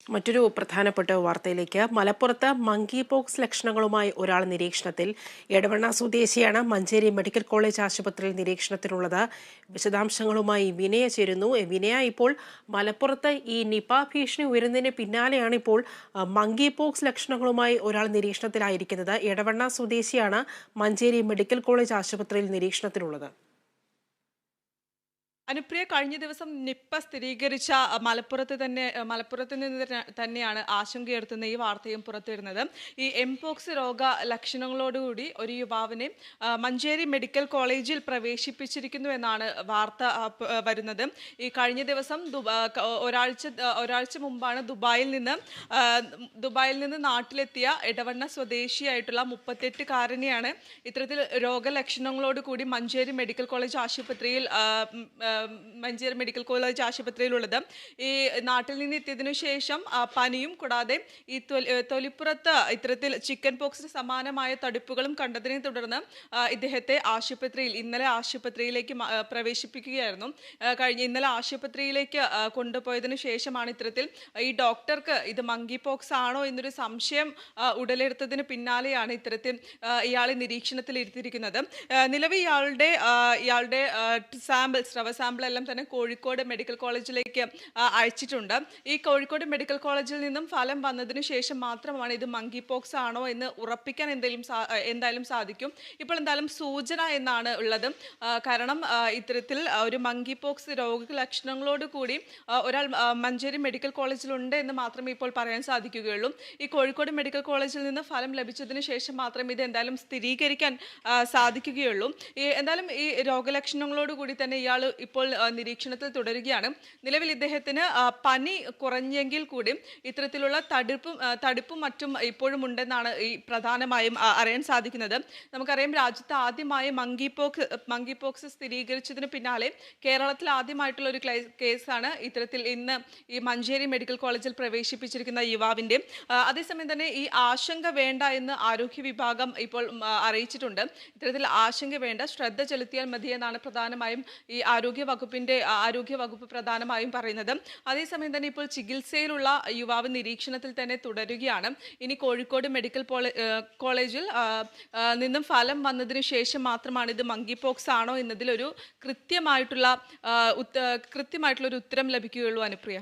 മറ്റൊരു പ്രധാനപ്പെട്ട വാർത്തയിലേക്ക്. മലപ്പുറത്ത് മങ്കി പോക്സ് ലക്ഷണങ്ങളുമായി ഒരാൾ നിരീക്ഷണത്തിൽ. എടവണ്ണ സ്വദേശിയാണ് മഞ്ചേരി മെഡിക്കൽ കോളേജ് ആശുപത്രിയിൽ നിരീക്ഷണത്തിലുള്ളത്. വിശദാംശങ്ങളുമായി വിനയ ചേരുന്നു. വിനയ, ഇപ്പോൾ മലപ്പുറത്ത് ഈ നിപ ഭീഷണി ഉയരുന്നതിന് പിന്നാലെയാണ് ഇപ്പോൾ മങ്കി പോക്സ് ലക്ഷണങ്ങളുമായി ഒരാൾ നിരീക്ഷണത്തിലായിരിക്കുന്നത്. എടവണ്ണ സ്വദേശിയാണ് മഞ്ചേരി മെഡിക്കൽ കോളേജ് ആശുപത്രിയിൽ നിരീക്ഷണത്തിലുള്ളത്. അനുപ്രിയ, കഴിഞ്ഞ ദിവസം നിപ്പ സ്ഥിരീകരിച്ച മലപ്പുറത്ത് നിന്ന് തന്നെയാണ് ആശങ്കയുയർത്തുന്ന ഈ വാർത്തയും പുറത്തുവരുന്നത്. ഈ എംപോക്സ് രോഗ ലക്ഷണങ്ങളോടുകൂടി ഒരു യുവാവിനെ മഞ്ചേരി മെഡിക്കൽ കോളേജിൽ പ്രവേശിപ്പിച്ചിരിക്കുന്നു എന്നാണ് വാർത്ത വരുന്നത്. ഈ കഴിഞ്ഞ ദിവസം ഒരാഴ്ച മുമ്പാണ് ദുബായിൽ നിന്ന് നാട്ടിലെത്തിയ എടവണ്ണ സ്വദേശിയായിട്ടുള്ള 38-കാരനെയാണ് ഇത്തരത്തിൽ രോഗലക്ഷണങ്ങളോട് കൂടി മഞ്ചേരി മെഡിക്കൽ കോളേജ് ആശുപത്രിയിലുള്ളത്. ഈ നാട്ടിൽ നിന്ന് എത്തിയതിനു ശേഷം പനിയും കൂടാതെ ഈ തൊലിപ്പുറത്ത് ഇത്തരത്തിൽ ചിക്കൻ പോക്സിന് സമാനമായ തടുപ്പുകളും കണ്ടതിനെ തുടർന്ന് ഇദ്ദേഹത്തെ ഇന്നലെ ആശുപത്രിയിലേക്ക് പ്രവേശിപ്പിക്കുകയായിരുന്നു. ഇന്നലെ ആശുപത്രിയിലേക്ക് കൊണ്ടുപോയതിനു ശേഷമാണ് ഇത്തരത്തിൽ ഈ ഡോക്ടർക്ക് ഇത് മങ്കി പോക്സ് ആണോ എന്നൊരു സംശയം ഉടലെടുത്തതിന് പിന്നാലെയാണ് ഇത്തരത്തിൽ ഇയാളെ നിരീക്ഷണത്തിൽ ഇരുത്തിയിരിക്കുന്നത്. നിലവിൽ ഇയാളുടെ സ്രവ സാമ്പിൾ എല്ലാം തന്നെ കോഴിക്കോട് മെഡിക്കൽ കോളേജിലേക്ക് അയച്ചിട്ടുണ്ട്. ഈ കോഴിക്കോട് മെഡിക്കൽ കോളേജിൽ നിന്നും ഫലം വന്നതിന് ശേഷം മാത്രമാണ് ഇത് മങ്കി പോക്സ് ആണോ എന്ന് ഉറപ്പിക്കാൻ എന്തായാലും സാധിക്കും. ഇപ്പോൾ എന്തായാലും സൂചന എന്നാണ് ഉള്ളത്. കാരണം ഇത്തരത്തിൽ ഒരു മങ്കി പോക്സ് രോഗലക്ഷണങ്ങളോട് കൂടി ഒരാൾ മഞ്ചേരി മെഡിക്കൽ കോളേജിലുണ്ട് എന്ന് മാത്രമേ ഇപ്പോൾ പറയാൻ സാധിക്കുകയുള്ളൂ. ഈ കോഴിക്കോട് മെഡിക്കൽ കോളേജിൽ നിന്ന് ഫലം ലഭിച്ചതിന് ശേഷം മാത്രമേ ഇത് എന്തായാലും സ്ഥിരീകരിക്കാൻ സാധിക്കുകയുള്ളൂ. എന്തായാലും ഈ രോഗലക്ഷണങ്ങളോട് കൂടി തന്നെ ഇയാൾ ഇപ്പോൾ നിരീക്ഷണത്തിൽ തുടരുകയാണ്. നിലവിൽ ഇദ്ദേഹത്തിന് പനി കുറഞ്ഞെങ്കിൽ കൂടി ഇത്തരത്തിലുള്ള തടുപ്പും മറ്റും ഇപ്പോഴും ഉണ്ടെന്നാണ് ഈ പ്രധാനമായും അറിയാൻ സാധിക്കുന്നത്. നമുക്കറിയാം, രാജ്യത്ത് ആദ്യമായി മങ്കി പോക്സ് സ്ഥിരീകരിച്ചതിന് പിന്നാലെ കേരളത്തിൽ ആദ്യമായിട്ടുള്ള ഒരു കേസാണ് ഇത്തരത്തിൽ ഇന്ന് ഈ മഞ്ചേരി മെഡിക്കൽ കോളേജിൽ പ്രവേശിപ്പിച്ചിരിക്കുന്ന യുവാവിൻ്റെ. അതേസമയം തന്നെ ഈ ആശങ്ക വേണ്ട എന്ന് ആരോഗ്യ വിഭാഗം ഇപ്പോൾ അറിയിച്ചിട്ടുണ്ട്. ഇത്തരത്തിൽ ആശങ്ക വേണ്ട, ശ്രദ്ധ ചെലുത്തിയാൽ മതി എന്നാണ് പ്രധാനമായും ഈ ആരോഗ്യ വകുപ്പ് പ്രധാനമായും പറയുന്നത്. അതേസമയം തന്നെ ഇപ്പോൾ ചികിത്സയിലുള്ള യുവാവ് നിരീക്ഷണത്തിൽ തന്നെ തുടരുകയാണ്. ഇനി കോഴിക്കോട് മെഡിക്കൽ കോളേജിൽ നിന്നും ഫലം വന്നതിന് ശേഷം മാത്രമാണ് ഇത് മങ്കി പോക്സ് ആണോ എന്നതിലൊരു കൃത്യമായിട്ടുള്ള ഒരു ഉത്തരം ലഭിക്കുകയുള്ളൂ. അനുപ്രിയ.